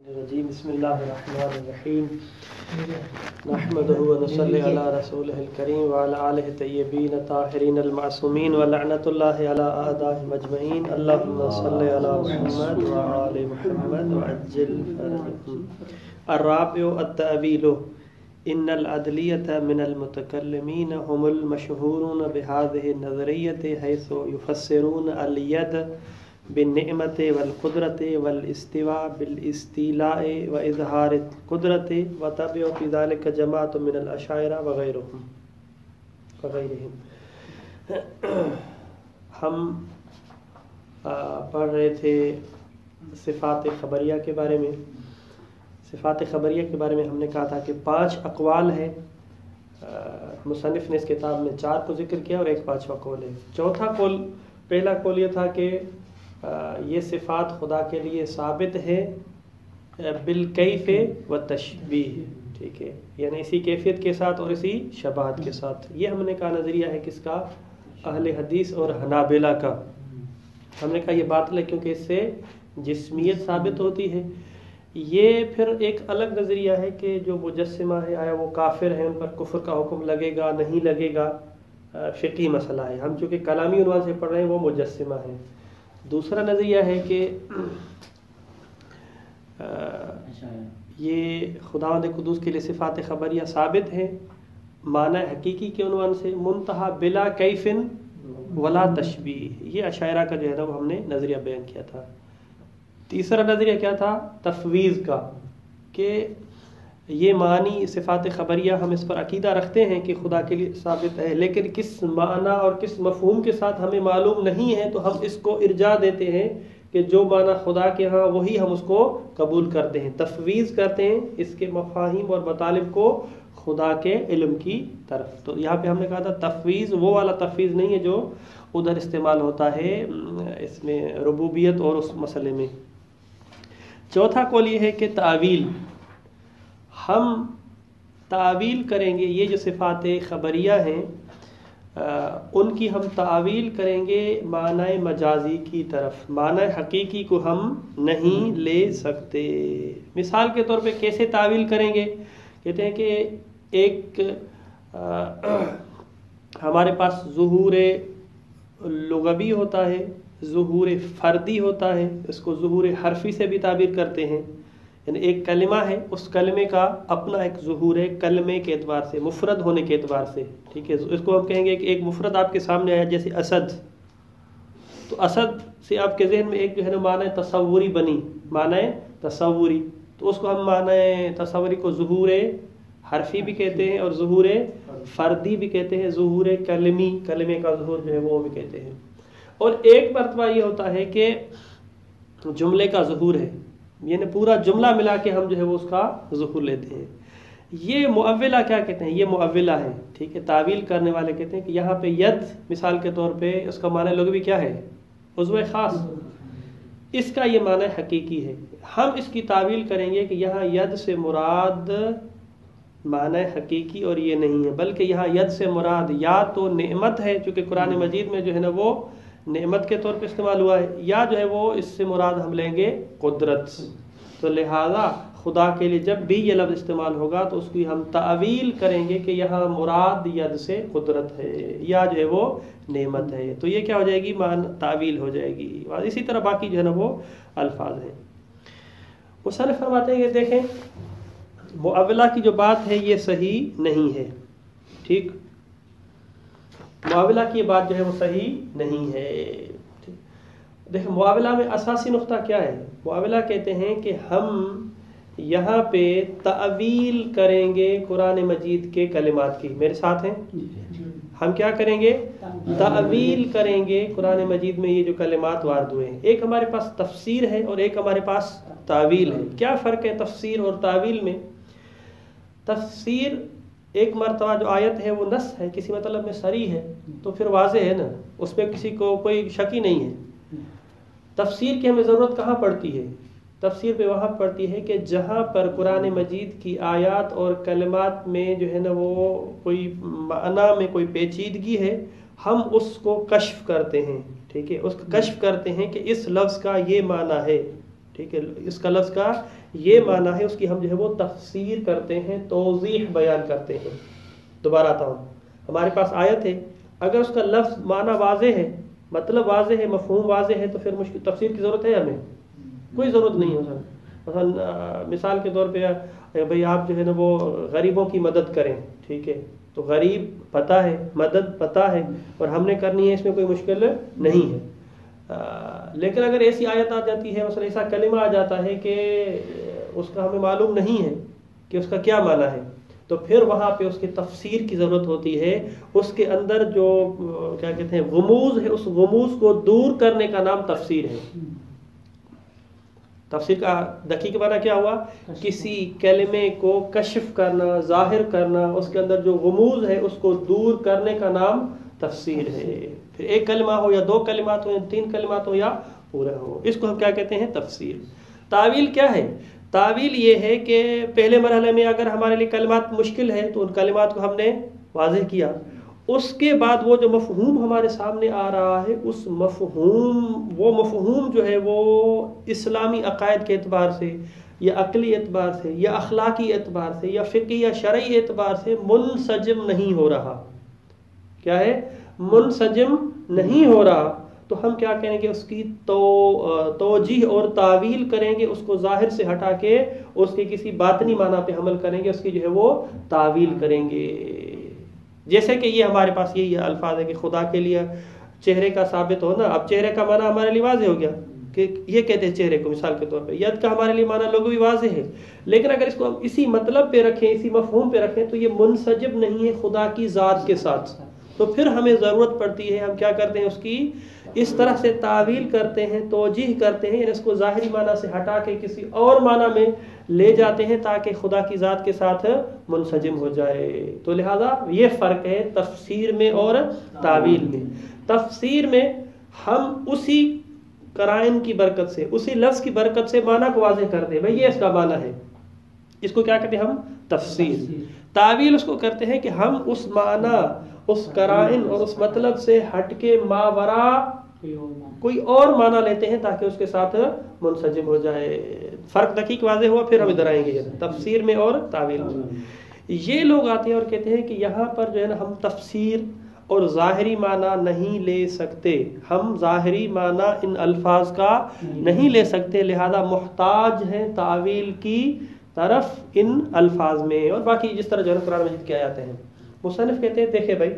الرجیم بسم اللہ الرحمن الرحیم نحمده ونصلی علی رسولہ الکریم وعلی آلہ الطیبین الطاہرین المعصومین ولعنۃ اللہ علی اعدائهم اجمعین اللہم صلی علی محمد وعلی محمد وعجل فرجهم الرابع التأویل ان العدلیة من المتکلمین هم المشہورون بهذه النظریة حیث یفسرون الید بالنعمت والقدرت والاستواء بالاستیلاء واظہار القدرت وتبع في ذلك جماعة من الاشاعرہ وغیرہم ہم پڑھ رہے تھے صفات خبریہ کے بارے میں. صفات خبریہ کے بارے میں ہم نے کہا تھا کہ 5 اقوال ہیں. مصنف نے اس کتاب میں 4 کو ذکر کیا اور ایک 5واں قول ہے. چوتھا قول، پہلا قول یہ تھا کہ یہ صفات خدا کے لیے ثابت ہے بالکیف و تشبیہ، ٹھیک ہے، یعنی اسی کیفیت کے ساتھ اور اسی شباہت کے ساتھ. یہ ہم نے کہا نظریہ ہے کس کا؟ اہل حدیث اور حنابلہ کا. ہم نے کہا یہ باطل ہے کیونکہ اس سے جسمیت ثابت ہوتی ہے. یہ پھر ایک الگ نظریہ ہے کہ جو مجسمہ ہے آیا وہ کافر ہیں، ان پر کفر کا حکم لگے گا نہیں لگے گا، فقہی مسئلہ ہے. ہم چونکہ کلامی عنوان سے پڑھ رہے ہیں وہ مجسمہ ہیں. دوسرا نظریہ ہے کہ یہ خداوند قدوس کے لیے صفات خبریہ ثابت ہیں معنی حقیقی کے عنوان سے، منتہا بلا کیف ولا تشبیہ. یہ اشاعرہ کا جو ہے نا وہ ہم نے نظریہ بیان کیا تھا. تیسرا نظریہ کیا تھا؟ تفویض کا، کہ یہ معنی صفات خبریہ ہم اس پر عقیدہ رکھتے ہیں کہ خدا کے لیے ثابت ہے، لیکن کس معنی اور کس مفہوم کے ساتھ ہمیں معلوم نہیں ہے، تو ہم اس کو ارجاء دیتے ہیں کہ جو معنی خدا کے ہاں وہی ہم اس کو قبول کرتے ہیں. تفویض کرتے ہیں اس کے مفاہیم اور مطالب کو خدا کے علم کی طرف. تو یہاں پہ ہم نے کہا تھا تفویض وہ والا تفویض نہیں ہے جو ادھر استعمال ہوتا ہے اس میں ربوبیت اور اس مسئلے میں. چوتھا قول یہ ہے کہ تعویل، ہم تعویل کریں گے. یہ جو صفات خبریہ ہیں ان کی ہم تعویل کریں گے معنی مجازی کی طرف، معنی حقیقی کو ہم نہیں لے سکتے. مثال کے طور پہ کیسے تعویل کریں گے؟ کہتے ہیں کہ ایک ہمارے پاس ظہور لغوی ہوتا ہے، ظہور فردی ہوتا ہے، اس کو ظہور حرفی سے بھی تعبیر کرتے ہیں. یعنی ایک کلمہ ہے، اس کلمے کا اپنا ایک ظہور ہے کلمے کے اعتبار سے، مفرد ہونے کے اعتبار سے، ٹھیک ہے. اس کو ہم کہیں گے کہ ایک مفرد آپ کے سامنے آیا جیسے اسد، تو اسد سے آپ کے ذہن میں ایک جو ہے نا معنی تصوری بنی، معنی تصوری، تو اس کو ہم معنی تصوری کو ظہور حرفی بھی کہتے ہیں اور ظہور فردی بھی کہتے ہیں، ظہور کلمی، کلمے کا ظہور جو ہے وہ بھی کہتے ہیں. اور ایک مرتبہ یہ ہوتا ہے کہ جملے کا ظہور ہے، یعنی پورا جملہ ملا کے ہم جو ہے وہ اس کا ظہور لیتے ہیں. یہ مؤولہ کیا کہتے ہیں؟ یہ مؤولہ ہے، ٹھیک ہے. تعویل کرنے والے کہتے ہیں کہ یہاں پہ ید مثال کے طور پہ اس کا معنی لغوی کیا ہے؟ عضو خاص. اس کا یہ معنی حقیقی ہے. ہم اس کی تعویل کریں گے کہ یہاں ید سے مراد معنی حقیقی اور یہ نہیں ہے، بلکہ یہاں ید سے مراد یا تو نعمت ہے، چونکہ قرآن مجید میں جو ہے نا وہ نعمت کے طور پہ استعمال ہوا ہے، یا جو ہے وہ اس سے مراد ہم لیں گے قدرت. تو لہذا خدا کے لیے جب بھی یہ لفظ استعمال ہوگا تو اس کی ہم تعویل کریں گے کہ یہاں مراد ید سے قدرت ہے یا جو ہے وہ نعمت ہے. تو یہ کیا ہو جائے گی؟ تعویل ہو جائے گی. اسی طرح باقی جو ہے نا وہ الفاظ ہیں. مصنف فرماتے ہیں کہ دیکھیں مؤولہ کی جو بات ہے یہ صحیح نہیں ہے، ٹھیک. معاولہ کی بات جو ہے وہ صحیح نہیں ہے. دیکھیں معاولہ میں اساسی نقطہ کیا ہے؟ معاولہ کہتے ہیں کہ ہم یہاں پہ تعویل کریں گے قرآن مجید کے کلمات کی. میرے ساتھ ہیں؟ ہم کیا کریں گے؟ تعویل کریں گے قرآن مجید میں یہ جو کلمات وارد ہوئے ہیں. ایک ہمارے پاس تفسیر ہے اور ایک ہمارے پاس تعویل ہے. کیا فرق ہے تفسیر اور تعویل میں؟ تفسیر ایک مرتبہ جو آیت ہے وہ نص ہے، کسی مطلب میں صریح ہے، تو پھر واضح ہے نا، اس پہ کسی کو کوئی شک ہی نہیں ہے. تفسیر کی ہمیں ضرورت کہاں پڑتی ہے؟ تفسیر پہ وہاں پڑتی ہے کہ جہاں پر قرآن مجید کی آیات اور کلمات میں جو ہے نا وہ کوئی معنی میں کوئی پیچیدگی ہے، ہم اس کو کشف کرتے ہیں، ٹھیک ہے. اس کا کشف کرتے ہیں کہ اس لفظ کا یہ معنی ہے، ٹھیک ہے، اس کا لفظ کا یہ معنی ہے، اس کی ہم جو ہے وہ تفسیر کرتے ہیں، توضیح بیان کرتے ہیں۔ دوبارہ آتا ہوں، ہمارے پاس آیت ہے، اگر اس کا لفظ معنی واضح ہے، مطلب واضح ہے، مفہوم واضح ہے، تو پھر مشکل تفسیر کی ضرورت ہے ہمیں؟ کوئی ضرورت نہیں ہے۔ مثلا مثال کے طور پہ بھئی آپ جو ہے نا وہ غریبوں کی مدد کریں، ٹھیک ہے، تو غریب پتہ ہے، مدد پتہ ہے، اور ہم نے کرنی ہے، اس میں کوئی مشکل نہیں ہے۔ لیکن اگر ایسی آیت آ جاتی ہے، مثلا ایسا کلمہ آ جاتا ہے کہ اس کا ہمیں معلوم نہیں ہے کہ اس کا کیا معنی ہے، تو پھر وہاں پہ اس کی تفسیر کی ضرورت ہوتی ہے۔ اس کے اندر جو کیا کہتے ہیں غموض ہے، اس غموض کو دور کرنے کا نام تفسیر ہے۔ تفسیر کا دقیق معنی کیا ہوا؟ کسی کلمے کو کشف کرنا، ظاہر کرنا، اس کے اندر جو غموض ہے اس کو دور کرنے کا نام تفسیر ہے۔ پھر ایک کلمہ ہو یا دو کلمات ہو یا تین کلمات ہو یا پورا ہو، اس کو ہم کیا کہتے ہیں؟ تفسیر۔ تعویل کیا ہے؟ تعویل یہ ہے کہ پہلے مرحلے میں اگر ہمارے لیے کلمات مشکل ہے تو ان کلمات کو ہم نے واضح کیا، اس کے بعد وہ جو مفہوم ہمارے سامنے آ رہا ہے، اس مفہوم جو ہے وہ اسلامی عقائد کے اعتبار سے یا عقلی اعتبار سے یا اخلاقی اعتبار سے یا فقہی یا شرعی اعتبار سے منسجم نہیں ہو رہا۔ کیا ہے؟ منسجم نہیں ہو رہا، تو ہم کیا کریں گے؟ اس کی توجیہ اور تعویل کریں گے، اس کو ظاہر سے ہٹا کے اس کے کسی باطنی معنی پہ عمل کریں گے، اس کی جو ہے وہ تعویل کریں گے۔ جیسے کہ یہ ہمارے پاس یہ الفاظ ہے کہ خدا کے لیے چہرے کا ثابت ہونا، اب چہرے کا معنی ہمارے لیے واضح ہو گیا کہ یہ کہتے ہیں چہرے کو، مثال کے طور پہ ید کا ہمارے لیے معنی لوگوں بھی واضح ہے، لیکن اگر اس کو ہم اسی مطلب پہ رکھیں، اسی مفہوم پہ رکھیں تو یہ منسجم نہیں ہے خدا کی ذات کے ساتھ، تو پھر ہمیں ضرورت پڑتی ہے، ہم کیا کرتے ہیں؟ اس کی اس طرح سے تعویل کرتے ہیں، توجیہ کرتے ہیں، یعنی اس کو ظاہری معنی سے ہٹا کے کسی اور معنی میں لے جاتے ہیں تاکہ خدا کی ذات کے ساتھ منسجم ہو جائے۔ تو لہذا یہ فرق ہے تفسیر میں اور تعویل میں۔ تفسیر میں ہم اسی قرائن کی برکت سے، اسی لفظ کی برکت سے معنی کو واضح کرتے ہیں، بھئی یہ اس کا معنی ہے، اس کو کیا کہتے ہیں ہم؟ تفسیر۔ تعویل اس کو کرتے ہیں کہ ہم اس معنی، اس قرائن اور اس مطلب سے ہٹ کے ماورا کوئی اور معنی لیتے ہیں تاکہ اس کے ساتھ منسجم ہو جائے۔ فرق دقیق واضح ہوا، پھر ہم ادھر آئیں گے تفسیر میں اور تعویل میں۔ یہ لوگ آتے ہیں اور کہتے ہیں کہ یہاں پر جو ہے نا ہم تفسیر اور ظاہری معنی نہیں لے سکتے، ہم ظاہری معنی ان الفاظ کا نہیں لے سکتے، لہذا محتاج ہیں تعویل کی طرف ان الفاظ میں، اور باقی جس طرح جو ہے قرآن مجید کے آیات ہیں۔ مصنف کہتے ہیں دیکھیں بھائی،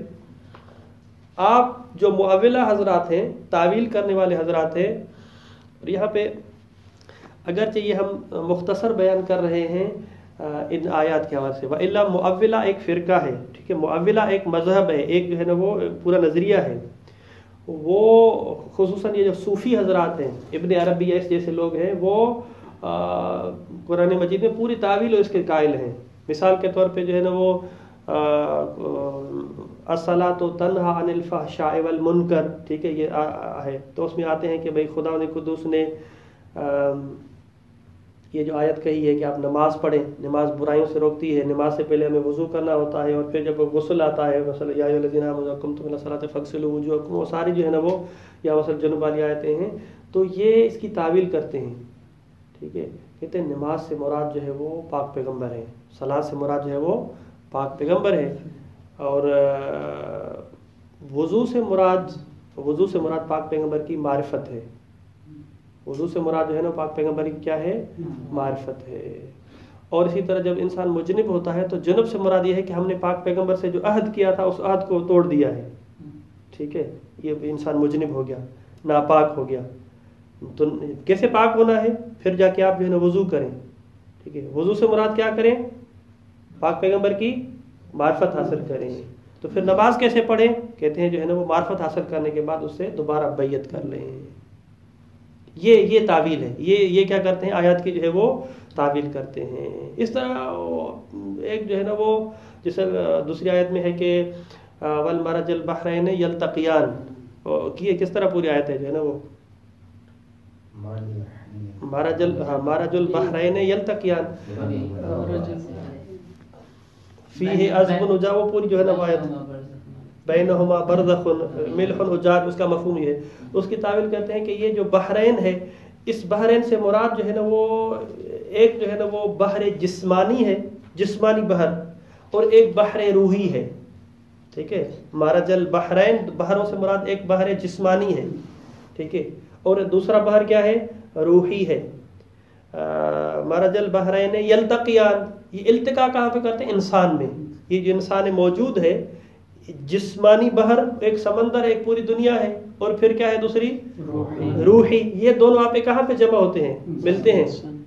آپ جو معولہ حضرات ہیں، تعویل کرنے والے حضرات ہیں، اور یہاں پہ اگرچہ یہ ہم مختصر بیان کر رہے ہیں ان آیات کے حوالے سے، وَإِلَّا معولہ ایک فرقہ ہے، ٹھیک ہے، معولہ ایک مذہب ہے، ایک جو ہے نا وہ پورا نظریہ ہے، وہ خصوصاً یہ جو صوفی حضرات ہیں، ابن عربی جیسے لوگ ہیں، وہ قرآن مجید میں پوری تعویل اور اس کے قائل ہیں۔ مثال کے طور پہ جو ہے نا وہ الصلاۃ تنہا عن الفحشاء والمنکر، ٹھیک ہے، یہ ہے، تو اس میں آتے ہیں کہ بھئی خدا قدوس نے یہ جو آیت کہی ہے کہ آپ نماز پڑھیں، نماز برائیوں سے روکتی ہے، نماز سے پہلے ہمیں وضو کرنا ہوتا ہے، اور پھر جب غسل آتا ہے مثلا یا ایھا الذین آمنوا اذا قمتم الی الصلاۃ فاغسلوا وجوہکم، وہ ساری جو ہے نا وہ یا مثلا جنوب والی آیتیں ہیں، تو یہ اس کی تعویل کرتے ہیں، ٹھیک ہے، کہتے ہیں نماز سے مراد جو ہے وہ پاک پیغمبر ہے، صلاۃ سے مراد جو ہے وہ پاک پیغمبر ہے، اور وضو سے مراد پاک پیغمبر کی معرفت ہے، وضو سے مراد جو ہے نا پاک پیغمبر کی کیا ہے؟ معرفت ہے۔ اور اسی طرح جب انسان مجنب ہوتا ہے تو جنب سے مراد یہ ہے کہ ہم نے پاک پیغمبر سے جو عہد کیا تھا اس عہد کو توڑ دیا ہے، ٹھیک ہے، یہ انسان مجنب ہو گیا، ناپاک ہو گیا۔ تو کیسے پاک ہونا ہے؟ پھر جا کے آپ جو ہے نا وضو کریں، ٹھیک ہے، وضو سے مراد کیا کریں؟ پاک پیغمبر کی معرفت حاصل کریں۔ تو پھر نماز کیسے پڑھیں؟ کہتے ہیں جو ہے نا وہ معرفت حاصل کرنے کے بعد اس سے دوبارہ بیعت کر لیں۔ یہ تعویل ہے، یہ کیا کرتے ہیں؟ آیات کی جو ہے وہ تعویل کرتے ہیں۔ اس طرح ایک جو ہے نا وہ جیسے دوسری آیت میں ہے کہ والمرج البحرین یلتقیان، کی کس طرح پوری آیت ہے جو ہے نا وہ مرج البحرین یلتقیان فیہ عذب اجاج، وہ پوری جو ہے نا وہ آیت بینہما برزخ ملح اجاج، اس کا مفہوم یہ ہے۔ اس کی تعویل کرتے ہیں کہ یہ جو بحرین ہے اس بحرین سے مراد جو ہے نا وہ ایک جو ہے نا وہ بحر جسمانی ہے، جسمانی بحر، اور ایک بحر روحی ہے، ٹھیک ہے. مرج البحرین، بحروں سے مراد ایک بحر جسمانی ہے، ٹھیک ہے، اور دوسرا بحر کیا ہے؟ روحی ہے. مرج البحرین یلتقیان، یہ التقاء کہاں پہ کرتے ہیں؟ انسان میں. یہ جو انسان موجود ہے، جسمانی بحر ایک سمندر، ایک پوری دنیا ہے، اور پھر کیا ہے دوسری؟ روحی. یہ دونوں آپ کہاں پہ جمع ہوتے ہیں، ملتے ہیں؟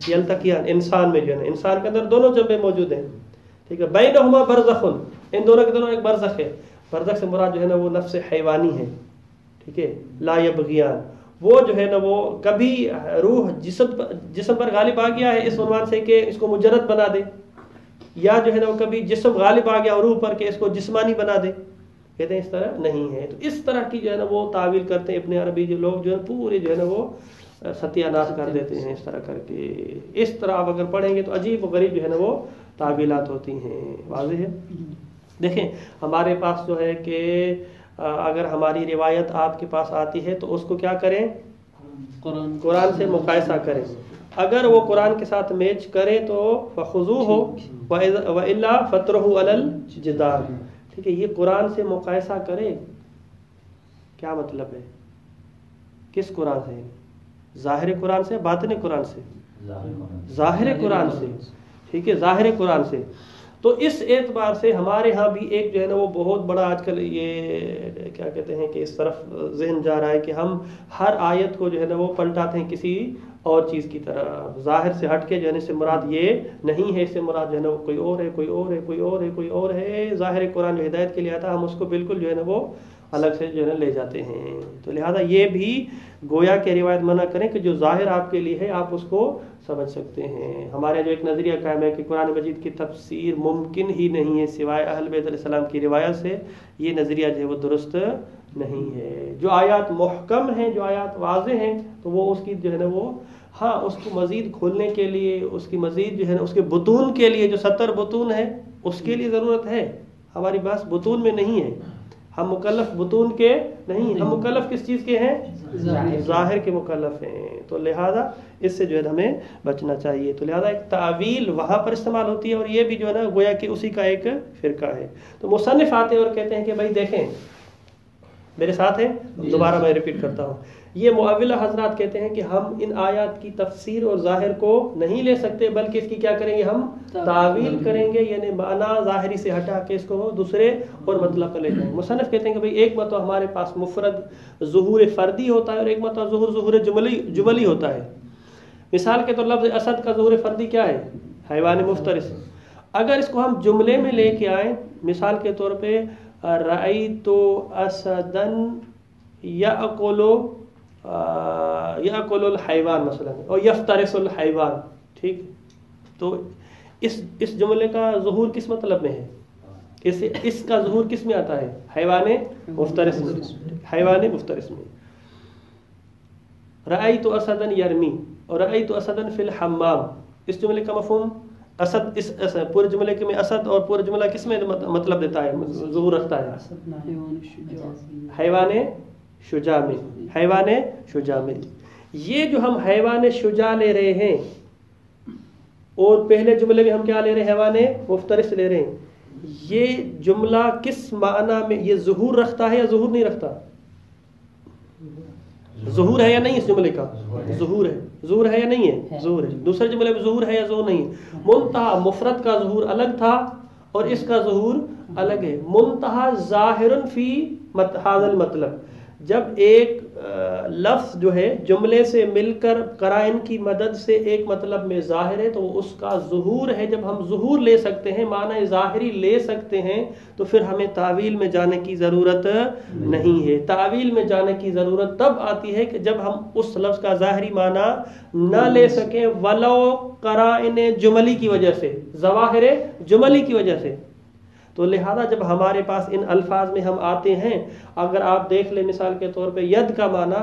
یلتقیان، انسان میں جو ہے نا، انسان کے اندر دونوں جمع موجود ہیں، ٹھیک ہے. بینہما برزخ، ان دونوں کے دونوں ایک برزخ ہے. برزخ سے مراد جو ہے نا وہ نفس حیوانی ہے، ٹھیک ہے. لا یبغیان، وہ جو ہے نا وہ کبھی روح جسم پر غالب آ گیا ہے اس عنوان سے کہ اس کو مجرد بنا دے، یا جو ہے نا وہ کبھی جسم غالب آ گیا روح پر کہ اس کو جسمانی بنا دے. کہتے ہیں اس طرح نہیں ہے. تو اس طرح کی جو ہے نا وہ تعویل کرتے ہیں ابن عربی جو لوگ، جو ہے پورے جو ہے نا وہ ستیہ ناش کر دیتے ہیں اس طرح کر کے. اس طرح آپ اگر پڑھیں گے تو عجیب و غریب جو ہے نا وہ تعویلات ہوتی ہیں. واضح ہے؟ دیکھیں ہمارے پاس جو ہے کہ اگر ہماری روایت آپ کے پاس آتی ہے تو اس کو کیا کریں؟ قرآن سے مقایسہ کریں. اگر وہ قرآن کے ساتھ میچ کرے تو فخذوہ وإلا فاترحوا علی الجدار، ٹھیک ہے. یہ قرآن سے مقایسہ کرے، کیا مطلب ہے؟ کس قرآن سے؟ ظاہر قرآن سے، باطن قرآن سے؟ ظاہر قرآن سے، ٹھیک ہے، ظاہر قرآن سے. تو اس اعتبار سے ہمارے ہاں بھی ایک جو ہے نا وہ بہت بڑا آج کل یہ کیا کہتے ہیں کہ اس طرف ذہن جا رہا ہے کہ ہم ہر آیت کو جو ہے نا وہ پلٹاتے ہیں کسی اور چیز کی طرح، ظاہر سے ہٹ کے جو ہے اس سے مراد یہ نہیں ہے، اس سے مراد جو ہے نا وہ کوئی اور ہے، کوئی اور ہے، کوئی اور ہے، کوئی اور ہے. ظاہر قرآن جو ہدایت کے لیے آتا ہے ہم اس کو بالکل جو ہے نا وہ الگ سے جو ہے نا لے جاتے ہیں. تو لہذا یہ بھی گویا کہ روایت منع کریں کہ جو ظاہر آپ کے لیے ہے آپ اس کو سمجھ سکتے ہیں. ہمارے جو ایک نظریہ قائم ہے کہ قرآن مجید کی تفسیر ممکن ہی نہیں ہے سوائے اہل بیت علیہ السلام کی روایت سے، یہ نظریہ جو ہے وہ درست نہیں ہے. جو آیات محکم ہیں، جو آیات واضح ہیں، تو وہ اس کی جو ہے نا وہ ہاں اس کو مزید کھولنے کے لیے، اس کی مزید جو ہے نا اس کے بطون کے لیے، جو 70 بطون ہے اس کے لیے ضرورت ہے. ہماری بات بطون میں نہیں ہے، ہم مکلف بطون کے نہیں، ہم مکلف کس چیز کے ہیں؟ ظاہر کے مکلف ہیں. تو لہذا اس سے جو ہے ہمیں بچنا چاہیے. تو لہذا ایک تعویل وہاں پر استعمال ہوتی ہے، اور یہ بھی جو ہے نا گویا کہ اسی کا ایک فرقہ ہے. تو مصنف آتے ہیں اور کہتے ہیں کہ بھائی دیکھیں، میرے ساتھ ہیں، دوبارہ میں ریپیٹ کرتا ہوں. یہ معولہ حضرات کہتے ہیں کہ ہم ان آیات کی تفسیر اور ظاہر کو نہیں لے سکتے، بلکہ اس کی کیا کریں گے؟ ہم تعویل کریں گے، یعنی معنی ظاہری سے ہٹا کے اس کو دوسرے اور مطلق لے جائیں. مصنف کہتے ہیں کہ بھئی ایک مرتبہ ہمارے پاس مفرد ظہور فردی ہوتا ہے، اور ایک مرتبہ ظہور جملی ہوتا ہے. مثال کے طور لفظ اسد کا ظہور فردی کیا ہے؟ حیوان مفترس. اگر اس کو ہم جملے میں لے کے آئیں، مثال کے طور پہ رأیت اسدا یأکل الحیوان مثلا، اور یفترس الحیوان، ٹھیک. تو اس جملے کا ظہور کس مطلب میں ہے؟ اس کا ظہور کس میں آتا ہے؟ حیوان مفترس میں. حیوان مفترس میں. رأیت اسدا یرمی اور رأیت اسدا فی الحمام، اس جملے کا مفہوم اسد، اس پورے جملے کے میں اسد اور پورے جملہ کس میں مطلب دیتا ہے، ظہور رکھتا ہے؟ حیوان شجاع میں. حیوان شجاع میں. یہ جو ہم حیوان شجاع لے رہے ہیں، اور پہلے جملے میں ہم کیا لے رہے ہیں؟ حیوان مفترس لے رہے ہیں. یہ جملہ کس معنی میں یہ ظہور رکھتا ہے یا ظہور نہیں رکھتا؟ ظہور ہے یا نہیں؟ اس جملے کا ظہور ہے. ظہور ہے یا نہیں ہے؟ ظہور ہے. دوسرے جملے میں ظہور ہے یا ظہور نہیں ہے؟ منتہا مفرد کا ظہور الگ تھا اور اس کا ظہور الگ ہے. منتہا ظاہر فی هذا المطلب، جب ایک لفظ جو ہے جملے سے مل کر قرائن کی مدد سے ایک مطلب میں ظاہر ہے تو اس کا ظہور ہے. جب ہم ظہور لے سکتے ہیں، معنی ظاہری لے سکتے ہیں، تو پھر ہمیں تعویل میں جانے کی ضرورت نہیں ہے. تعویل میں جانے کی ضرورت تب آتی ہے کہ جب ہم اس لفظ کا ظاہری معنی نہ لے سکیں، ولو قرائن جملی کی وجہ سے، ظواہر جملی کی وجہ سے. تو لہذا جب ہمارے پاس ان الفاظ میں ہم آتے ہیں، اگر آپ دیکھ لیں مثال کے طور پہ ید کا معنی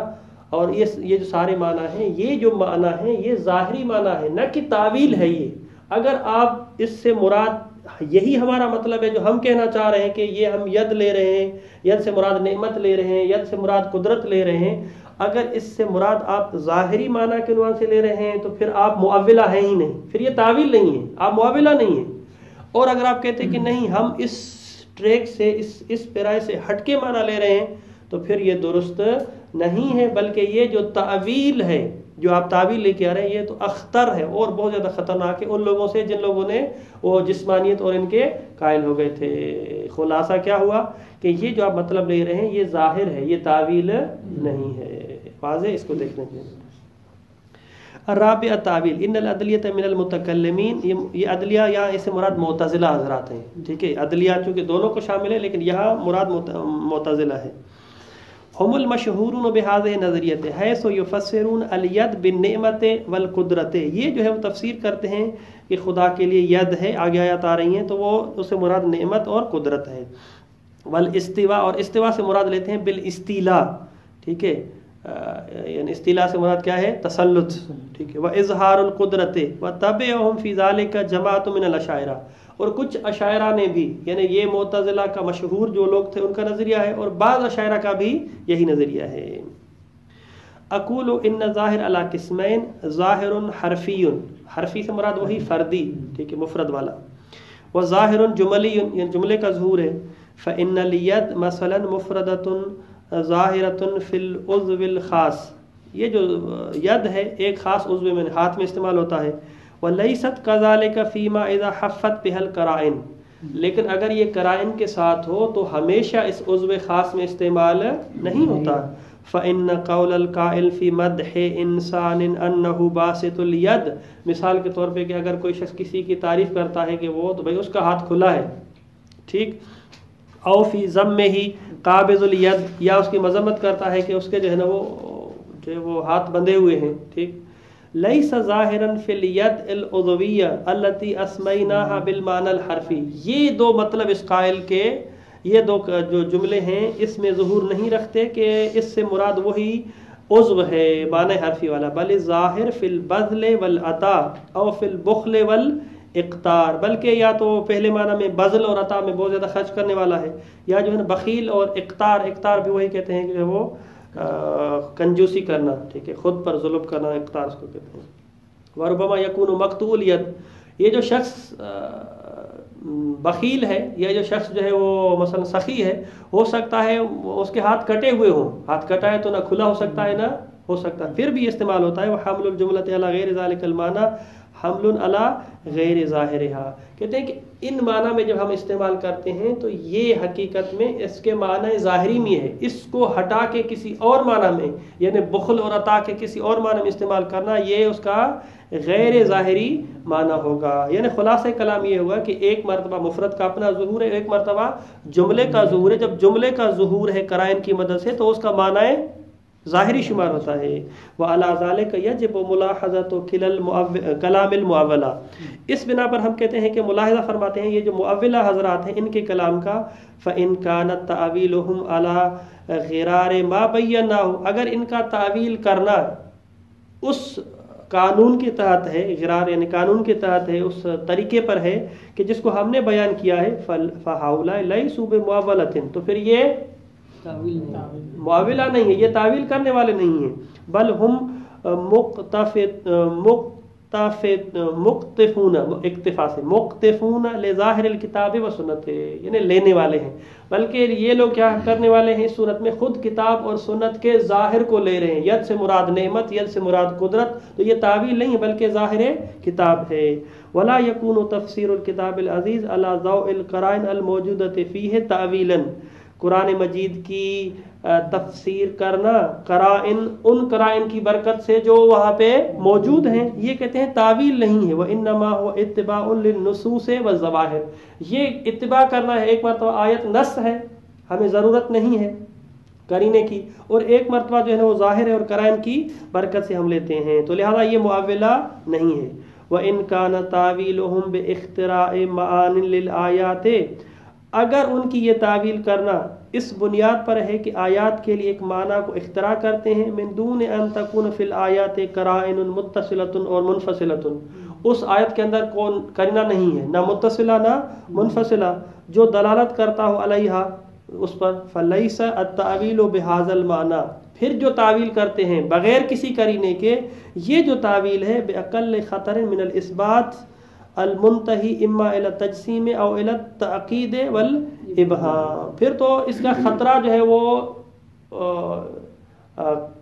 اور یہ جو سارے معنی ہیں، یہ جو معنی ہیں یہ ظاہری معنی ہے، نہ کہ تعویل ہے. یہ اگر آپ اس سے مراد یہی ہمارا مطلب ہے جو ہم کہنا چاہ رہے ہیں کہ یہ ہم ید لے رہے ہیں، ید سے مراد نعمت لے رہے ہیں، ید سے مراد قدرت لے رہے ہیں. اگر اس سے مراد آپ ظاہری معنی کے عنوان سے لے رہے ہیں تو پھر آپ معولہ ہیں ہی نہیں، پھر یہ تعویل نہیں ہے، آپ معولہ نہیں ہیں. اور اگر آپ کہتے ہیں کہ نہیں ہم اس ٹریک سے اس پیرائے سے ہٹ کے معنی لے رہے ہیں تو پھر یہ درست نہیں ہے، بلکہ یہ جو تعویل ہے، جو آپ تعویل لے کے آ رہے ہیں، یہ تو اخطر ہے اور بہت زیادہ خطرناک ہے ان لوگوں سے جن لوگوں نے وہ جسمانیت اور ان کے قائل ہو گئے تھے. خلاصہ کیا ہوا کہ یہ جو آپ مطلب لے رہے ہیں یہ ظاہر ہے، یہ تعویل نہیں ہے. واضح؟ اس کو دیکھنا چاہیے. الرابع تعویل ان العدلیۃ من المتکلمین، یہ عدلیہ یہاں اس سے مراد معتزلہ حضرات ہیں. ٹھیک ہے، عدلیہ چونکہ دونوں کو شامل ہے لیکن یہاں مراد معتزلہ ہے. ہم المشہورون بہذہ نظریت حیث یفسرون الید بالنعمت والقدرت، یہ جو ہے وہ تفسیر کرتے ہیں کہ خدا کے لیے ید ہے، آگے آیات آ رہی ہیں تو وہ اس سے مراد نعمت اور قدرت ہے. والاستواء، اور استواء سے مراد لیتے ہیں بالاستیلاء. ٹھیک ہے، یعنی استیلاء سے مراد کیا ہے؟ تسلط. ٹھیک ہے. واظہار القدرت وتبعهم فی ذلک جماعت من الاشاعرہ، اور کچھ اشاعرہ نے بھی، یعنی یہ معتزلہ کا مشہور جو لوگ تھے ان کا نظریہ ہے اور بعض اشاعرہ کا بھی یہی نظریہ ہے. اقول ان ظاہر علی قسمین، ظاہر حرفی، حرفی سے مراد وہی فردی، ٹھیک ہے، مفرد والا، وظاہر جملی، یعنی جملے کا ظہور ہے. فإن الید مثلا مفردۃ ظاہرۃ فی العضو الخاص، یہ جو ید ہے ایک خاص عضو میں، ہاتھ میں استعمال ہوتا ہے. وَلَيْسَتْ كَذَلِكَ فِيمَا إِذَا حَفَّتْ بِهَا الْقَرَائِنُ، لیکن اگر یہ قرائن کے ساتھ ہو تو ہمیشہ اس عضو خاص میں استعمال نہیں ہوتا. فَإِنَّ قَوْلَ الْقَائِلِ فِي مَدْحِ إِنسَانٍ أَنَّهُ بَاسِطُ الْيَدِ، مثال کے طور پہ کہ اگر کوئی شخص کسی کی تعریف کرتا ہے کہ وہ تو بھائی اس کا ہاتھ کھلا ہے، ٹھیک. او فی ذمہ قابض الید، یا اس کی مذمت کرتا ہے کہ اس کے جو ہے نا وہ ہاتھ بندھے ہوئے ہیں، ٹھیک. لیس ظاہرا فی الید العضویہ التی اسمیناها بالمعنی الحرفی، یہ دو مطلب اس قائل کے، یہ دو جو جملے ہیں اس میں ظہور نہیں رکھتے کہ اس سے مراد وہی عضو ہے معنی حرفی والا، بل ظاہر فی البذل والعطاء او فی البخل والاقتار، بلکہ یا تو پہلے معنی میں بذل اور عطا میں بہت زیادہ خرچ کرنے والا ہے، یا جو ہے نا بخیل اور اقتار بھی وہی کہتے ہیں کہ وہ کنجوسی کرنا، ٹھیک ہے، خود پر ظلم کرنا، اقتار اس کو کہتے ہیں. وربما یکون مقطوع الید، یہ جو شخص بخیل ہے یا جو شخص جو ہے وہ مثلا سخی ہے، ہو سکتا ہے اس کے ہاتھ کٹے ہوئے ہوں، ہاتھ کٹا ہے تو نہ کھلا ہو سکتا ہے نہ ہو سکتا ہے، پھر بھی استعمال ہوتا ہے. وحمل الجملۃ علی غیر ذلک المعنی حمل علی غیر ظاہرہا، کہتے ہیں کہ ان معنی میں جب ہم استعمال کرتے ہیں تو یہ حقیقت میں اس کے معنی ظاہری میں ہے، اس کو ہٹا کے کسی اور معنی میں، یعنی بخل اور عطا کے کسی اور معنی میں استعمال کرنا، یہ اس کا غیر ظاہری معنی ہوگا. یعنی خلاصہ کلام یہ ہوگا کہ ایک مرتبہ مفرد کا اپنا ظہور ہے، ایک مرتبہ جملے کا ظہور ہے. جب جملے کا ظہور ہے قرائن کی مدد سے تو اس کا معنی ظاہری شمار ہوتا ہے. وعلی ذلک یجب ملاحظۃ کلام المعولہ، اس بنا پر ہم کہتے ہیں کہ ملاحظہ فرماتے ہیں یہ جو معولہ حضرات ہیں ان کے کلام کا. فإن كانت تعویلهم على غرار ما بیناہ، اگر ان کا تعویل کرنا اس قانون کے تحت ہے، غرار یعنی قانون کے تحت ہے، اس طریقے پر ہے کہ جس کو ہم نے بیان کیا ہے، فہؤلاء لیسوا بمعولۃ، تو پھر یہ معاولہ نہیں ہے، یہ تعویل کرنے والے نہیں ہیں. بل ہم مقتفون، اکتفا سے مقتفون لظاہر الکتاب و سنت، یعنی لینے والے ہیں، بلکہ یہ لوگ کیا کرنے والے ہیں اس صورت میں خود کتاب اور سنت کے ظاہر کو لے رہے ہیں. ید سے مراد نعمت، ید سے مراد قدرت، تو یہ تعویل نہیں ہے بلکہ ظاہر کتاب ہے. ولا یکون تفسیر الکتاب العزیز علی ضوء القرائن الموجودۃ فیہ تعویلا، قرآن مجید کی تفسیر کرنا قرائن، ان قرائن کی برکت سے جو وہاں پہ موجود ہیں، یہ کہتے ہیں تعویل نہیں ہے. وانما هو اتباع للنصوص والظواہر، یہ اتباع کرنا ہے. ایک مرتبہ آیت نص ہے، ہمیں ضرورت نہیں ہے قرینے کی، اور ایک مرتبہ جو ہے نا وہ ظاہر ہے اور قرائن کی برکت سے ہم لیتے ہیں، تو لہذا یہ معاولہ نہیں ہے. وان کان تعویلهم باختراع معان للآیات، اگر ان کی یہ تعویل کرنا اس بنیاد پر ہے کہ آیات کے لیے ایک معنی کو اختراع کرتے ہیں، من دون ان تکون فی الآیات قرائن متصلۃ اور منفصلۃ، اس آیت کے اندر کون قرینہ نہیں ہے، نہ متصلہ نہ منفصلہ، جو دلالت کرتا ہو علیہا، اس پر فلیس التاویل بہذا المعنی، پھر جو تعویل کرتے ہیں بغیر کسی قرینے کے، یہ جو تعویل ہے باقل خطر من الاثبات المنتہی اما الی التجسیم او الی التعقید والابہام، پھر تو اس کا خطرہ جو ہے وہ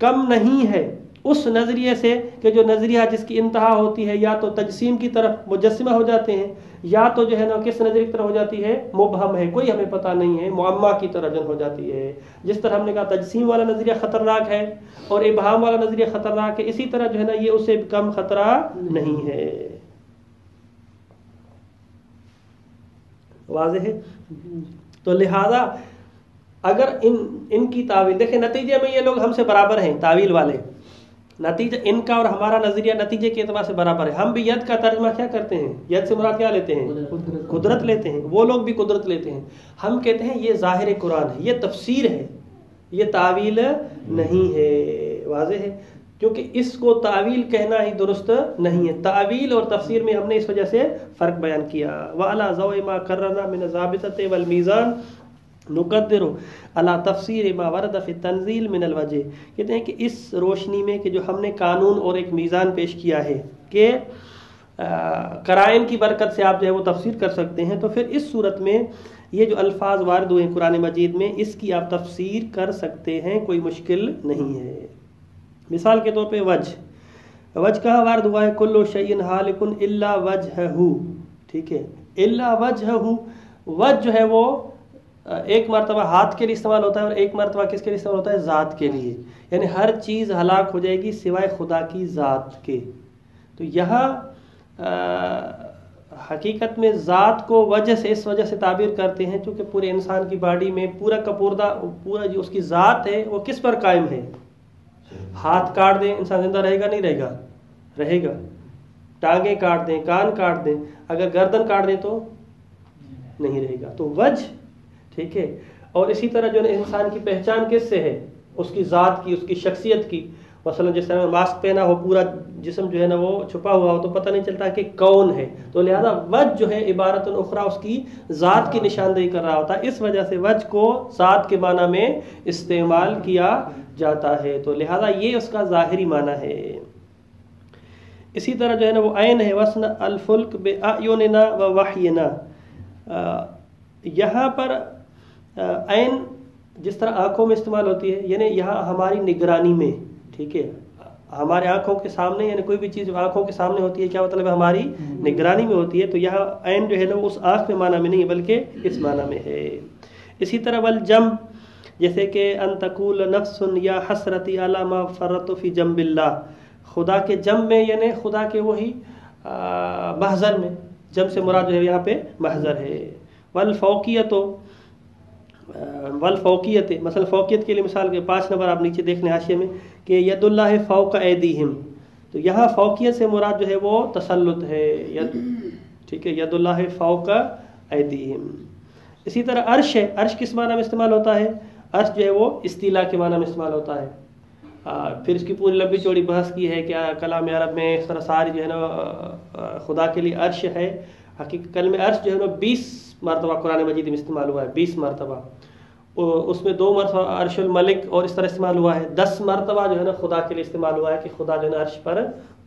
کم نہیں ہے اس نظریے سے کہ جو نظریہ جس کی انتہا ہوتی ہے یا تو تجسیم کی طرف مجسمہ ہو جاتے ہیں، یا تو جو ہے نا کس نظریے کی طرف ہو جاتی ہے، مبہم ہے، کوئی ہمیں پتہ نہیں ہے، معما کی طرح جن ہو جاتی ہے۔ جس طرح ہم نے کہا تجسیم والا نظریہ خطرناک ہے اور ابہام والا نظریہ خطرناک ہے، اسی طرح جو ہے نا یہ اس سے کم خطرہ نہیں ہے۔ واضح ہے؟ تو لہذا اگر ان کی تعویل دیکھیں، نتیجے میں یہ لوگ ہم سے برابر ہیں، تعویل والے، نتیجہ ان کا اور ہمارا نظریہ نتیجے کے اعتبار سے برابر ہے۔ ہم بھی ید کا ترجمہ کیا کرتے ہیں؟ ید سے مراد کیا لیتے ہیں؟ قدرت لیتے ہیں، وہ لوگ بھی قدرت لیتے ہیں۔ ہم کہتے ہیں یہ ظاہر قرآن ہے، یہ تفسیر ہے، یہ تعویل نہیں ہے۔ واضح ہے؟ کیونکہ اس کو تعویل کہنا ہی درست نہیں ہے۔ تعویل اور تفسیر میں ہم نے اس وجہ سے فرق بیان کیا۔ وَعَلَى ضَوْءِ مَا قَرَّرْنَا مِنَ الضَّابِطَةِ وَالْمِيزَانِ نقدر علی تفسیر ما ورد فی التنزیل من الوجہ، کہتے ہیں کہ اس روشنی میں کہ جو ہم نے قانون اور ایک میزان پیش کیا ہے کہ قرائن کی برکت سے آپ جو ہے وہ تفسیر کر سکتے ہیں، تو پھر اس صورت میں یہ جو الفاظ وارد ہوئے ہیں قرآن مجید میں، اس کی آپ تفسیر کر سکتے ہیں، کوئی مشکل نہیں ہے۔ مثال کے طور پہ وجہ کہاں وارد ہوا ہے؟ کل شیء ہالک الا وجہہ، ٹھیک ہے، الا وجہہ، وجہ جو ہے وہ ایک مرتبہ ہاتھ کے لیے استعمال ہوتا ہے اور ایک مرتبہ کس کے لیے استعمال ہوتا ہے؟ ذات کے لیے، یعنی ہر چیز ہلاک ہو جائے گی سوائے خدا کی ذات کے۔ تو یہاں حقیقت میں ذات کو وجہ سے اس وجہ سے تعبیر کرتے ہیں چونکہ پورے انسان کی باڈی میں پورا کپوردہ، پورا جو اس کی ذات ہے وہ کس پر قائم ہے؟ ہاتھ کاٹ دیں انسان زندہ رہے گا؟ نہیں رہے گا؟ رہے گا۔ ٹانگیں کاٹ دیں، کان کاٹ دیں، اگر گردن کاٹ دیں تو نہیں رہے گا۔ تو وجہ، ٹھیک ہے۔ اور اسی طرح جو ہے انسان کی پہچان کس سے ہے؟ اس کی ذات کی، اس کی شخصیت کی۔ مثلا جس طرح ماسک پہنا ہو، پورا جسم جو ہے نا وہ چھپا ہوا ہو تو پتہ نہیں چلتا کہ کون ہے، تو لہذا وجہ جو ہے عبارت اخرى اس کی ذات کی نشاندہی کر رہا ہوتا ہے، اس وجہ سے وجہ کو ذات کے معنی میں استعمال کیا جاتا ہے، تو لہذا یہ اس کا ظاہری معنی ہے۔ اسی طرح جو ہے نا وہ عین ہے، وَصْنَعْ الْفُلْكَ بِأَعْيُنِنَا وَوَحْيِنَا، یہاں پر عین جس طرح آنکھوں میں استعمال ہوتی ہے، یعنی یہاں ہماری نگرانی میں، ٹھیک ہے، ہمارے آنکھوں کے سامنے، یعنی کوئی بھی چیز آنکھوں کے سامنے ہوتی ہے، کیا مطلب ہے؟ ہماری نگرانی میں ہوتی ہے، تو یہاں عین جو ہے نا اس آنکھ میں معنی میں نہیں بلکہ اس معنی میں ہے۔ اسی طرح والجنب، جیسے کہ ان تقول نفس یا حسرتی علی ما فرطت فی جنب اللہ، خدا کے جنب میں یعنی خدا کے وہی محضر میں، جنب سے مراد جو ہے یہاں پہ محضر ہے۔ والفوقیت، مثلا فوقیت کے لیے مثال کے 5 نمبر آپ نیچے دیکھ لیں حاشیے میں کہ ید اللہ فوق ایدیہم، تو یہاں فوقیت سے مراد جو ہے وہ تسلط ہے، ٹھیک ہے، ید اللہ فوق ایدیہم۔ اسی طرح عرش ہے، عرش کس معنی میں استعمال ہوتا ہے؟ عرش جو ہے وہ استیلا کے معنی میں استعمال ہوتا ہے۔ پھر اس کی پوری لمبی چوڑی بحث کی ہے کہ کلام عرب میں اس طرح ساری جو ہے نا خدا کے لیے عرش ہے۔ حقیقت کلمہ عرش جو ہے نا 20 مرتبہ قرآن مجید میں استعمال ہوا ہے، 20 مرتبہ، اس میں 2 مرتبہ عرش الملک اور اس طرح استعمال ہوا ہے، 10 مرتبہ جو ہے نا خدا کے لیے استعمال ہوا ہے کہ خدا جو ہے نا عرش پر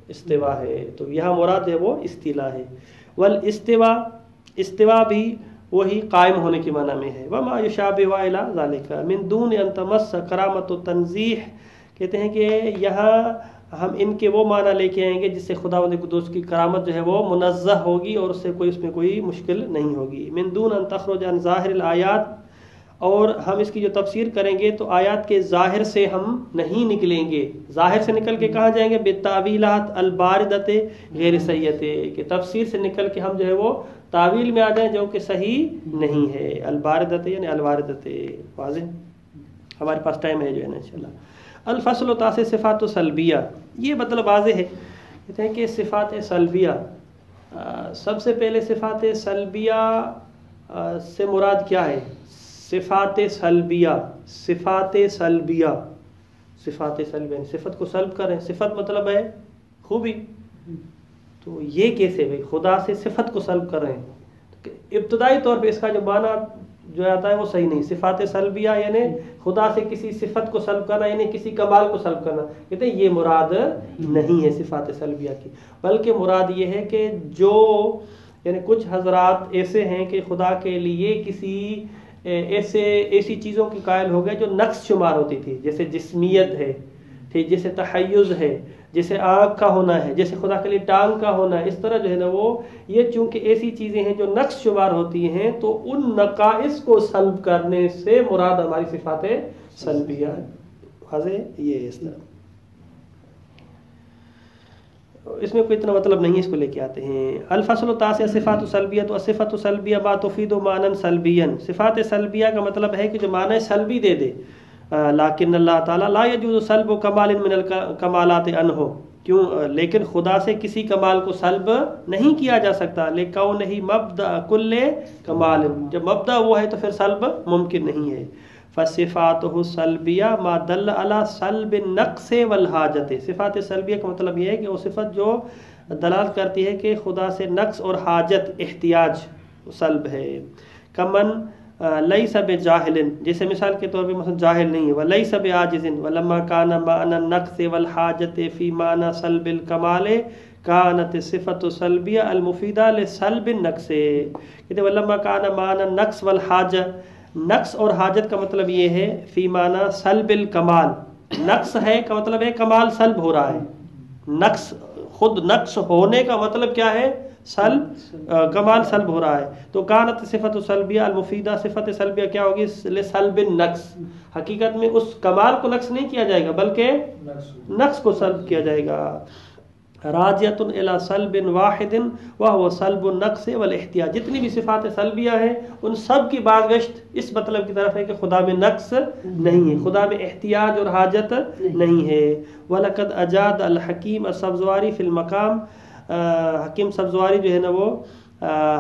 استوا ہے، تو یہاں مراد ہے وہ استیلا ہے۔ والاستوا، استوا بھی وہی قائم ہونے کے معنی میں ہے۔ وما یشابہ الی ذالک من دون ان تمس کرامت التنزیہ، کہتے ہیں کہ یہاں ہم ان کے وہ معنی لے کے آئیں گے جس سے خداوند قدوس کی کرامت جو ہے وہ منزہ ہوگی اور اس سے کوئی، اس میں کوئی مشکل نہیں ہوگی۔ من دون ان تخرج عن ظاہر الآیات، اور ہم اس کی جو تفسیر کریں گے تو آیات کے ظاہر سے ہم نہیں نکلیں گے، ظاہر سے نکل کے کہاں جائیں گے؟ بالتاویلات الباردۃ غیر صحیحۃ، کہ تفسیر سے نکل کے ہم جو ہے وہ تعویل میں آ جائیں جو کہ صحیح نہیں ہے، الباردۃ یعنی الواردۃ۔ واضح؟ ہمارے پاس ٹائم ہے جو ہے نا انشاءاللہ۔ الفصل التاسع صفات سلبیہ، یہ مطلب واضح ہے، کہتے ہیں کہ صفات سلبیہ، سب سے پہلے صفات سلبیہ سے مراد کیا ہے؟ صفات سلبیہ، صفات سلبیہ، صفات سلبیہ یعنی صفت کو سلب کریں، صفت مطلب ہے خوبی، تو یہ کیسے بھائی خدا سے صفت کو سلب کر رہے ہیں؟ ابتدائی طور پہ اس کا جو معنی جو آتا ہے وہ صحیح نہیں. صفات سلبیہ یعنی خدا سے کسی صفت کو سلب کرنا یعنی کسی کمال کو سلب کرنا, کہتے ہیں یہ مراد نہیں ہے صفات سلبیہ کی, بلکہ مراد یہ ہے کہ جو یعنی کچھ حضرات ایسے ہیں کہ خدا کے لیے کسی ایسی چیزوں کے قائل ہو گئے جو نقص شمار ہوتی تھی, جیسے جسمیت ہے, ٹھیک, جیسے تحیز ہے, جیسے آنکھ کا ہونا ہے, جیسے خدا کے لیے ٹانگ کا ہونا ہے. اس طرح جو ہے نا وہ یہ چونکہ ایسی چیزیں ہیں جو نقص شمار ہوتی ہیں تو ان نقائص کو سلب کرنے سے مراد ہماری صفات سلبیہ ہے. واضح یہ اس طرح, اس میں کوئی اتنا مطلب نہیں, اس کو لے کے آتے ہیں. الفصل التاسع صفات سلبیہ. تو صفات سلبیہ ما تفید معنی سلبیا, صفات سلبیہ کا مطلب ہے کہ جو معنی سلبی دے دے. لیکن اللہ تعالیٰ لا یجوز سلب کمال من الکمالات عنہ, کیوں, لیکن خدا سے کسی کمال کو سلب نہیں کیا جا سکتا. لکونہ مبدأ کل کمال, جب مبدأ وہ ہے تو پھر سلب ممکن نہیں ہے. فصفاتہ سلبیہ ما دل علی سلب النقص والحاجت. صفات سلبیہ کا مطلب یہ ہے کہ وہ صفت جو دلالت کرتی ہے کہ خدا سے نقص اور حاجت احتیاج سلب ہے. کمن لیس بجاہل, جیسے مثال کے طور پہ مثلا جاہل نہیں ہے. ولیس بعاجز ولما کان معنی النقص والحاجت فی معنی سلب الکمال کانت صفت سلبیہ المفیدہ لسلب النقص. کہتے ولما کان معنی النقص والحاجہ, نقص اور حاجت کا مطلب یہ ہے فی معنی سلب الکمال. نقص ہے کا مطلب ہے کمال سلب ہو رہا ہے. نقص خود نقص ہونے کا مطلب کیا ہے, سلب, کمال سلب ہو رہا ہے. تو کانت صفت سلبیہ المفیدہ, صفت سلبیہ کیا ہوگی لسلب النقص. حقیقت میں اس کمال کو نقص نہیں کیا جائے گا بلکہ نقص کو سلب کیا جائے گا. راجعۃ الی سلب واحد وهو سلب النقص والاحتیاج. جتنی بھی صفات سلبیہ ہیں ان سب کی بازگشت اس مطلب کی طرف ہے کہ خدا میں نقص نہیں ہے, خدا میں احتیاج اور حاجت نہیں ہے. وَلَقَدْ أَجَادَ الْحَكِيمُ السبزواری فی المقام. حکیم سبزواری جو ہے نا وہ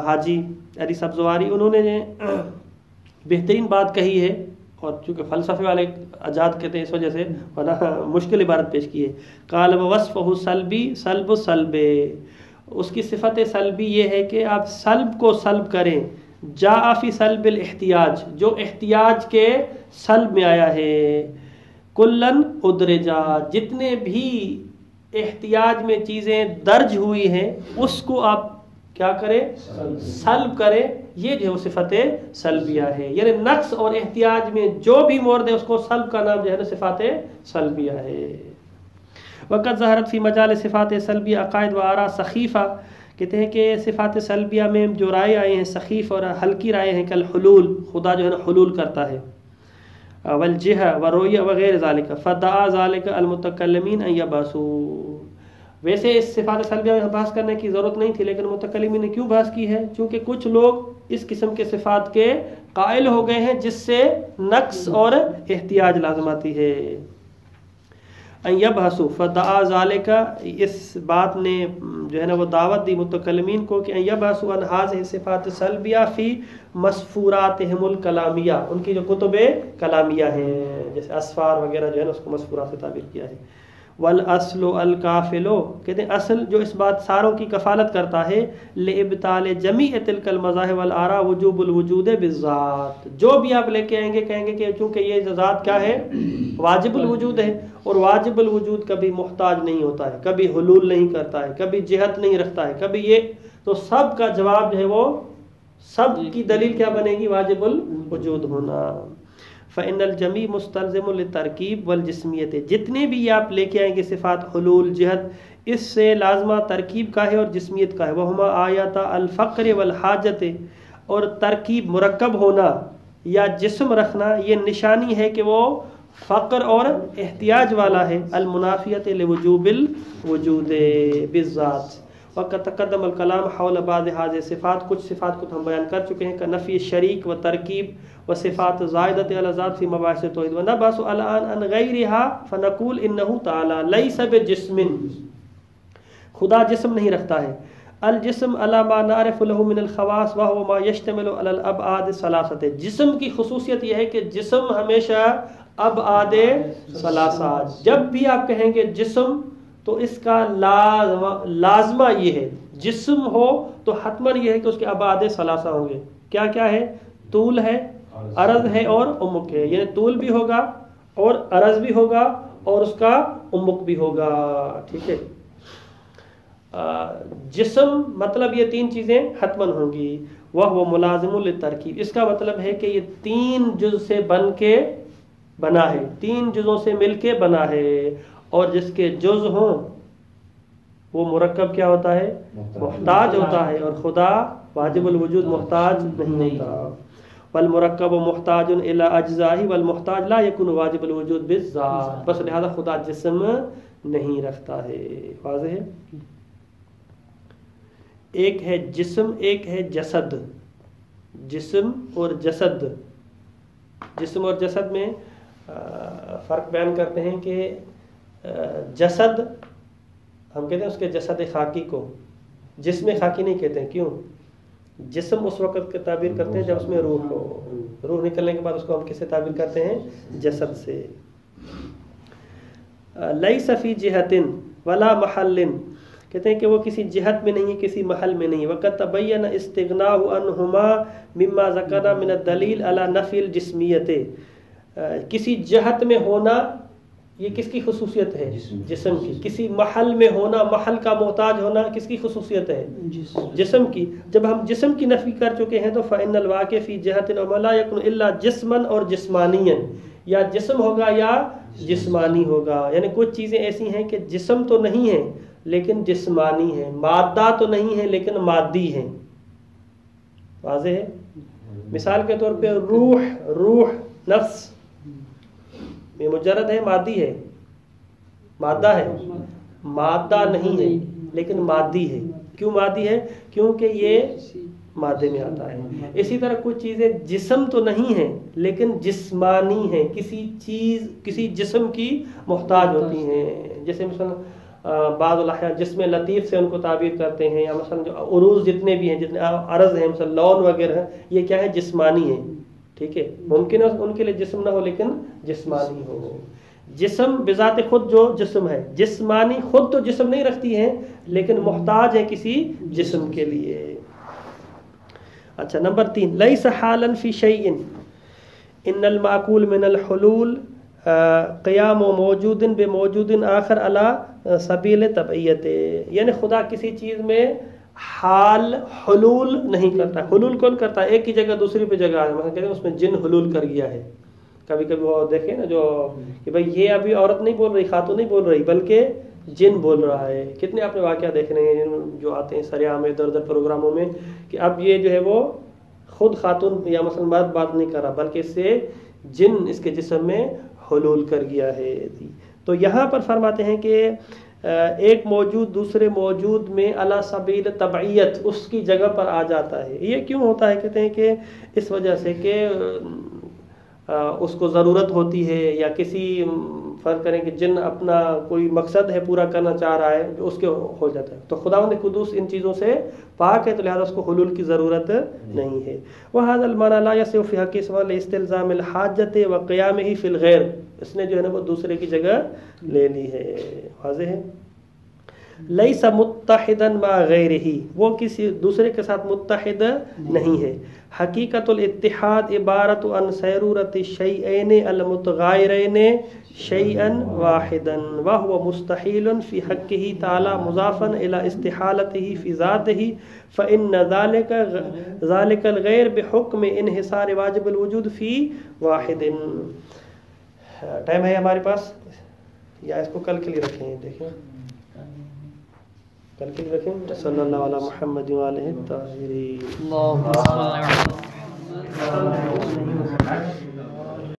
حاجی علی سبزواری, انہوں نے بہترین بات کہی ہے, اور چونکہ فلسفے والے اجاد کہتے ہیں اس وجہ سے مشکل عبارت پیش کی ہے. قال وصفہ سلبی سلب سلب, اس کی صفت سلبی یہ ہے کہ آپ سلب کو سلب کریں. جاء فی سلب الاحتیاج, جو احتیاج کے سلب میں آیا ہے. کلن ادرجا, جتنے بھی احتیاج میں چیزیں درج ہوئی ہیں اس کو آپ کیا کریں, سلب کریں. یہ جو صفت سلبیہ ہے, یعنی نقص اور احتیاج میں جو بھی مورد ہے اس کو سلب کا نام جو ہے نا صفات سلبیہ ہے. وقت ظہرت فی مجال صفات سلبیہ عقائد و آراء سخیفہ. کہتے ہیں کہ صفات سلبیہ میں جو رائے آئے ہیں سخیف اور ہلکی رائے ہیں, کل حلول, خدا جو ہے نا حلول کرتا ہے, والجہہ ورؤیہ وغیر ذالک. فدعا ذالک المتکلمین ان یبعثوا. ویسے اس صفات سلبیہ میں بحث کرنے کی ضرورت نہیں تھی, لیکن متکلمین نے کیوں بحث کی ہے, چونکہ کچھ لوگ اس قسم کے صفات کے قائل ہو گئے ہیں جس سے نقص اور احتیاج لازم آتی ہے. ان یبحثوا فدعا ذالک, اس بات نے جو ہے نا وہ دعوت دی متکلمین کو کہ ان یبحثوا عن هذه صفات سلبیہ فی مسفوراتہم الکلامیہ, ان کی جو کتب کلامیہ ہیں جیسے اسفار وغیرہ جو ہے نا اس کو مسفورات سے تعبیر کیا ہے. والاصل الکافل, کہتے ہیں اصل جو اس بات ساروں کی کفالت کرتا ہے, لابطال جمیع تلک المذاہب والآراء وجوب الوجود بالذات. جو بھی آپ لے کے آئیں گے کہیں گے کہ چونکہ یہ ذات کیا ہے, واجب الوجود ہے, اور واجب الوجود کبھی محتاج نہیں ہوتا ہے, کبھی حلول نہیں کرتا ہے, کبھی جہت نہیں رکھتا ہے, کبھی یہ, تو سب کا جواب جو ہے وہ سب کی دلیل کیا بنے گی, واجب الوجود ہونا. فإن الجمی مستلزم للترکیب والجسمیت, جتنے بھی آپ لے کے آئیں گے صفات حلول جہت, اس سے لازمہ ترکیب کا ہے اور جسمیت کا ہے. وہما آیات الفقر والحاجت, اور ترکیب مرکب ہونا یا جسم رکھنا یہ نشانی ہے کہ وہ فقر اور احتیاج والا ہے. المنافیت لوجوب الوجود بالذات. وقت تقدم الکلام حول بعض هذه صفات, کچھ صفات کو ہم بیان کر چکے ہیں, کہ نفی شریک و ترکیب و صفات زائدۃ علی ذات فی مباحث توحید. ونبحث الان عن غیرها فنقول انه تعالی لیس بجسم, خدا جسم نہیں رکھتا ہے. الجسم علی ما نعرف له من الخواص وهو ما يشتمل على الابعاد الثلاثه, جسم کی خصوصیت یہ ہے کہ جسم ہمیشہ ابعاد ثلاثہ, جب بھی آپ کہیں گے جسم تو اس کا لازمہ یہ ہے, جسم ہو تو حتماً یہ ہے کہ اس کے ابعاد ثلاثہ ہوں گے. کیا کیا ہے, طول ہے, عرض ہے اور عمق ہے، یعنی طول بھی ہوگا اور عرض بھی ہوگا اور اس کا عمق بھی ہوگا، ٹھیک ہے۔ جسم مطلب یہ تین چیزیں حتماً ہوں گی، وہ ملازم للترکیب، اس کا مطلب ہے کہ یہ تین جز سے بن کے بنا ہے، تین جزوں سے مل کے بنا ہے، اور جس کے جز ہوں وہ مرکب کیا ہوتا ہے؟ محتاج ہوتا ہے، اور خدا واجب الوجود محتاج نہیں ہوتا۔ والمرکب محتاج الی اجزاء والمحتاج لا یکون واجب الوجود بالذات، بس لہذا خدا جسم نہیں رکھتا ہے، واضح ہے۔ ایک ہے جسم، ایک ہے جسد، جسم اور جسد، جسم اور جسد میں فرق بیان کرتے ہیں کہ جسد ہم کہتے ہیں اس کے جسد خاکی کو، جسم خاکی نہیں کہتے ہیں، کیوں؟ جسم اس وقت کی تعبیر کرتے ہیں جب اس میں روح ہو، روح نکلنے کے بعد اس کو ہم کس سے تعبیر کرتے ہیں؟ جسد سے۔ لیس فی جہت ولا محل، کہتے ہیں کہ وہ کسی جہت میں نہیں ہے، کسی محل میں نہیں ہے۔ وقد تبین استغناء عنہما مما ذکر من الدلیل علی نفی الجسمیت، کسی جہت میں ہونا یہ کس کی خصوصیت ہے؟ جسم کی۔ کسی محل میں ہونا، محل کا محتاج ہونا کس کی خصوصیت ہے؟ جسم کی۔ جب ہم جسم کی نفی کر چکے ہیں تو فإن الواقع فی جہت ولا یکن الا جسما اور جسمانیا، یا جسم ہوگا یا جسمانی ہوگا، یعنی کچھ چیزیں ایسی ہیں کہ جسم تو نہیں ہیں لیکن جسمانی ہیں، مادہ تو نہیں ہے لیکن مادی ہیں، واضح ہے۔ مثال کے طور پہ روح، نفس یہ مجرد ہے، مادی ہے، مادہ ہے، مادہ نہیں ہے لیکن مادی ہے۔ کیوں مادی ہے؟ کیونکہ یہ مادے میں آتا ہے۔ اسی طرح کچھ چیزیں جسم تو نہیں ہیں لیکن جسمانی ہیں، کسی جسم کی محتاج ہوتی ہیں، جیسے مثلا بعض الاحیان جسم لطیف سے ان کو تعبیر کرتے ہیں، یا مثلا جو عروض جتنے بھی ہیں، جتنے عرض ہیں، مثلا لون وغیرہ، یہ کیا ہے؟ جسمانی ہیں، ٹھیک ہے۔ ممکن ہے ان کے لیے جسم نہ ہو لیکن جسمانی ہو۔ جسم بذات خود جو جسم ہے، جسمانی خود تو جسم نہیں رکھتی ہے لیکن محتاج ہے کسی جسم کے لیے۔ اچھا، نمبر 3، لیس حالا فی شیء ان المعقول من الحلول قیام موجود بموجود آخر علی سبیل تبعیت، یعنی خدا کسی چیز میں حلول نہیں کرتا۔ حلول کون کرتا ہے؟ ایک کی جگہ دوسری پہ جگہ ہے، مثلا کہتے ہیں اس میں جن حلول کر گیا ہے۔ کبھی کبھی وہ دیکھیں نا جو کہ بھائی یہ ابھی عورت نہیں بول رہی، خاتون نہیں بول رہی، بلکہ جن بول رہا ہے۔ کتنے آپ نے واقعہ دیکھنے ہیں جو آتے ہیں سریعہ میں، ادھر پروگراموں میں، کہ اب یہ جو ہے وہ خود خاتون یا مثلا مرد بات نہیں کر رہا بلکہ اس سے جن اس کے جسم میں حلول کر گیا ہے۔ تو یہاں پر فرماتے ہیں کہ ایک موجود دوسرے موجود میں علی سبیل تبعیت، اس کی جگہ پر آ جاتا ہے۔ یہ کیوں ہوتا ہے؟ کہتے ہیں کہ اس وجہ سے کہ اس کو ضرورت ہوتی ہے، یا کسی فرض کریں کہ جن اپنا کوئی مقصد ہے پورا کرنا چاہ رہا ہے جو اس کے ہو جاتا ہے، تو خداوند قدوس ان چیزوں سے پاک ہے، تو لہذا اس کو حلول کی ضرورت نہیں ہے۔ وَهَذَا الْمَعْنَى لَا يَصِحُ فِي حَقِّ سِوَى لِاسْتِلْزَامِ الْحَاجَّةِ وَقِيَامِهِ فِي الْغَيْرِ، اس نے جو ہے نا وہ دوسرے کی جگہ لے لی ہے، واضح ہے۔ لیس متحدن مع غیرہ، وہ کسی دوسرے کے ساتھ متحد نہیں ہے۔ حقیقت الاتحاد عبارت عن سیرورت الشیئین المتغایرین شیئا واحدا وهو مستحیل فی حقہ تعالی مضافا الی استحالتہ فی ذاتہ فإن ذلك الغیر بحکم انحصار واجب الوجود فی واحد۔ ٹائم ہے ہمارے پاس یا اس کو کل کے لیے رکھیں؟ دیکھیں کل کے لیے رکھیں۔ صلی اللہ علیہ محمد وآلہ الطاہرین۔